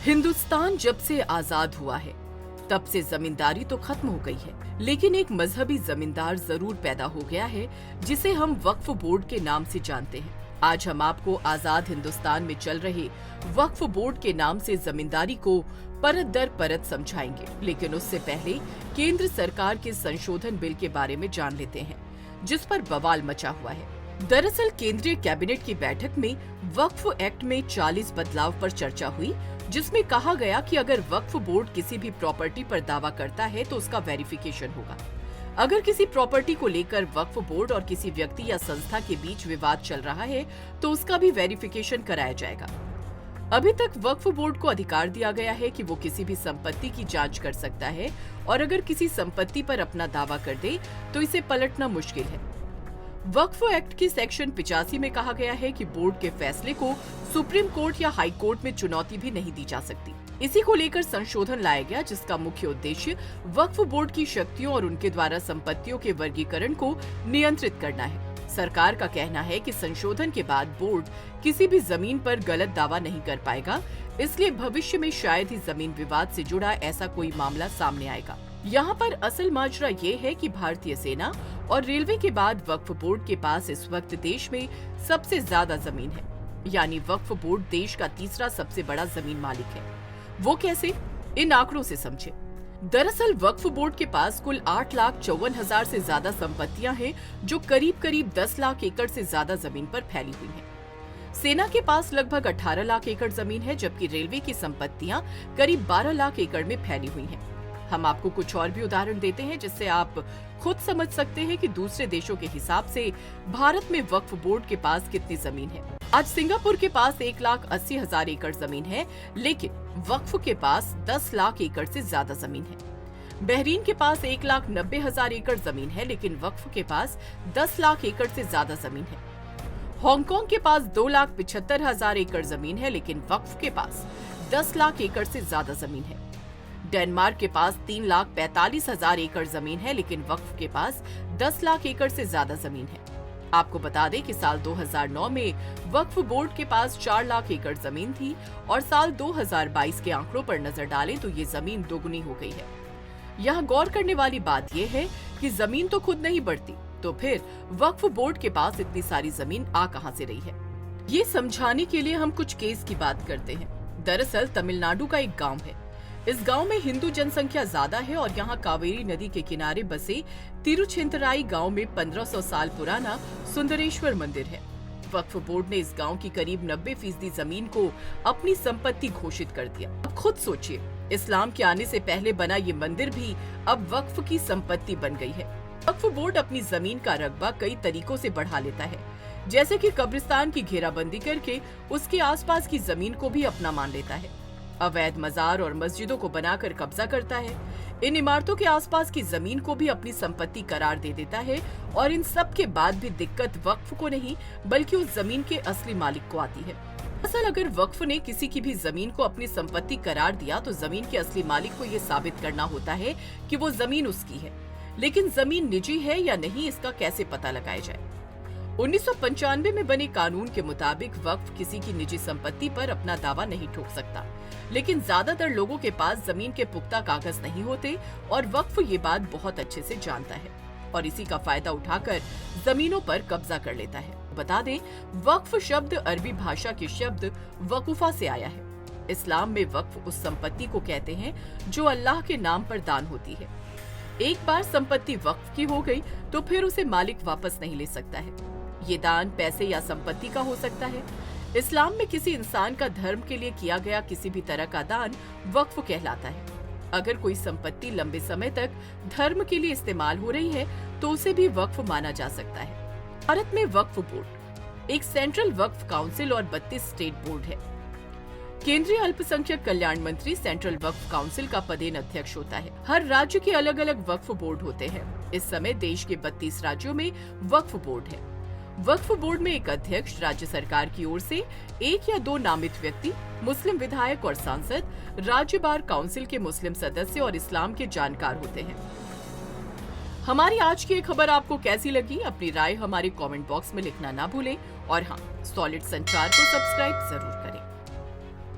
हिंदुस्तान जब से आजाद हुआ है तब से जमींदारी तो खत्म हो गई है, लेकिन एक मजहबी जमींदार जरूर पैदा हो गया है जिसे हम वक्फ बोर्ड के नाम से जानते हैं। आज हम आपको आजाद हिंदुस्तान में चल रहे वक्फ बोर्ड के नाम से जमींदारी को परत दर परत समझाएंगे, लेकिन उससे पहले केंद्र सरकार के संशोधन बिल के बारे में जान लेते हैं, जिस पर बवाल मचा हुआ है। दरअसल केंद्रीय कैबिनेट की बैठक में वक्फ एक्ट में 40 बदलाव पर चर्चा हुई, जिसमें कहा गया कि अगर वक्फ बोर्ड किसी भी प्रॉपर्टी पर दावा करता है तो उसका वेरिफिकेशन होगा। अगर किसी प्रॉपर्टी को लेकर वक्फ बोर्ड और किसी व्यक्ति या संस्था के बीच विवाद चल रहा है तो उसका भी वेरिफिकेशन कराया जाएगा। अभी तक वक्फ बोर्ड को अधिकार दिया गया है कि वो किसी भी संपत्ति की जांच कर सकता है और अगर किसी संपत्ति पर अपना दावा कर दे तो इसे पलटना मुश्किल है। वक्फ एक्ट के सेक्शन 85 में कहा गया है कि बोर्ड के फैसले को सुप्रीम कोर्ट या हाई कोर्ट में चुनौती भी नहीं दी जा सकती। इसी को लेकर संशोधन लाया गया, जिसका मुख्य उद्देश्य वक्फ बोर्ड की शक्तियों और उनके द्वारा संपत्तियों के वर्गीकरण को नियंत्रित करना है। सरकार का कहना है कि संशोधन के बाद बोर्ड किसी भी जमीन पर गलत दावा नहीं कर पाएगा, इसलिए भविष्य में शायद ही जमीन विवाद से जुड़ा ऐसा कोई मामला सामने आएगा। यहाँ पर असल माजरा ये है कि भारतीय सेना और रेलवे के बाद वक्फ बोर्ड के पास इस वक्त देश में सबसे ज्यादा जमीन है, यानी वक्फ बोर्ड देश का तीसरा सबसे बड़ा जमीन मालिक है। वो कैसे? इन आंकड़ों से समझे। दरअसल वक्फ बोर्ड के पास कुल 8,54,000 से ज्यादा संपत्तियां हैं, जो करीब करीब 10 लाख एकड़ से ज्यादा जमीन पर फैली हुई हैं। सेना के पास लगभग 18 लाख एकड़ जमीन है, जबकि रेलवे की संपत्तियां करीब 12 लाख एकड़ में फैली हुई हैं। हम आपको कुछ और भी उदाहरण देते हैं, जिससे आप खुद समझ सकते हैं कि दूसरे देशों के हिसाब से भारत में वक्फ बोर्ड के पास कितनी जमीन है। आज सिंगापुर के पास 1,80,000 एकड़ जमीन है, लेकिन वक्फ के पास 10 लाख एकड़ से ज्यादा जमीन है। बहरीन के पास 1,90,000 एकड़ जमीन है, लेकिन वक्फ के पास 10 लाख एकड़ से ज्यादा जमीन है। हांगकांग के पास 2,75,000 एकड़ जमीन है, लेकिन वक्फ के पास 10 लाख एकड़ से ज्यादा जमीन है। डेनमार्क के पास 3,45,000 एकड़ जमीन है, लेकिन वक्फ के पास 10 लाख एकड़ से ज्यादा जमीन है। आपको बता दें कि साल 2009 में वक्फ बोर्ड के पास 4 लाख एकड़ जमीन थी और साल 2022 के आंकड़ों पर नजर डालें तो ये जमीन दोगुनी हो गई है। यहाँ गौर करने वाली बात यह है कि जमीन तो खुद नहीं बढ़ती, तो फिर वक्फ बोर्ड के पास इतनी सारी जमीन आ कहां से रही है? ये समझाने के लिए हम कुछ केस की बात करते हैं। दरअसल तमिलनाडु का एक गाँव है। इस गांव में हिंदू जनसंख्या ज्यादा है और यहाँ कावेरी नदी के किनारे बसे तिरुचिंतराई गांव में 1500 साल पुराना सुंदरेश्वर मंदिर है। वक्फ बोर्ड ने इस गांव की करीब 90% जमीन को अपनी संपत्ति घोषित कर दिया। अब खुद सोचिए, इस्लाम के आने से पहले बना ये मंदिर भी अब वक्फ की संपत्ति बन गई है। वक्फ बोर्ड अपनी जमीन का रकबा कई तरीकों से बढ़ा लेता है, जैसे कि कब्रिस्तान की घेराबंदी करके उसके आसपास की जमीन को भी अपना मान लेता है। अवैध मजार और मस्जिदों को बनाकर कब्जा करता है। इन इमारतों के आसपास की जमीन को भी अपनी संपत्ति करार दे देता है और इन सब के बाद भी दिक्कत वक्फ को नहीं बल्कि उस जमीन के असली मालिक को आती है। असल अगर वक्फ ने किसी की भी जमीन को अपनी संपत्ति करार दिया तो जमीन के असली मालिक को ये साबित करना होता है कि वो जमीन उसकी है, लेकिन जमीन निजी है या नहीं इसका कैसे पता लगाया जाए? 1995 में बने कानून के मुताबिक वक्फ किसी की निजी संपत्ति पर अपना दावा नहीं ठोक सकता, लेकिन ज्यादातर लोगों के पास जमीन के पुख्ता कागज नहीं होते और वक्फ ये बात बहुत अच्छे से जानता है और इसी का फायदा उठाकर जमीनों पर कब्जा कर लेता है। बता दें, वक्फ शब्द अरबी भाषा के शब्द वकूफा से आया है। इस्लाम में वक्फ उस संपत्ति को कहते हैं जो अल्लाह के नाम पर दान होती है। एक बार संपत्ति वक्फ की हो गई तो फिर उसे मालिक वापस नहीं ले सकता है। ये दान पैसे या संपत्ति का हो सकता है। इस्लाम में किसी इंसान का धर्म के लिए किया गया किसी भी तरह का दान वक्फ कहलाता है। अगर कोई संपत्ति लंबे समय तक धर्म के लिए इस्तेमाल हो रही है तो उसे भी वक्फ माना जा सकता है। भारत में वक्फ बोर्ड एक सेंट्रल वक्फ काउंसिल और 32 स्टेट बोर्ड है। केंद्रीय अल्पसंख्यक कल्याण मंत्री सेंट्रल वक्फ काउंसिल का पदेन अध्यक्ष होता है। हर राज्य के अलग अलग वक्फ बोर्ड होते हैं। इस समय देश के 32 राज्यों में वक्फ बोर्ड है। वक्फ बोर्ड में एक अध्यक्ष, राज्य सरकार की ओर से 1 या 2 नामित व्यक्ति, मुस्लिम विधायक और सांसद, राज्य बार काउंसिल के मुस्लिम सदस्य और इस्लाम के जानकार होते हैं। हमारी आज की ये खबर आपको कैसी लगी? अपनी राय हमारे कमेंट बॉक्स में लिखना ना भूलें और हाँ, सॉलिड संचार को सब्सक्राइब जरूर करें।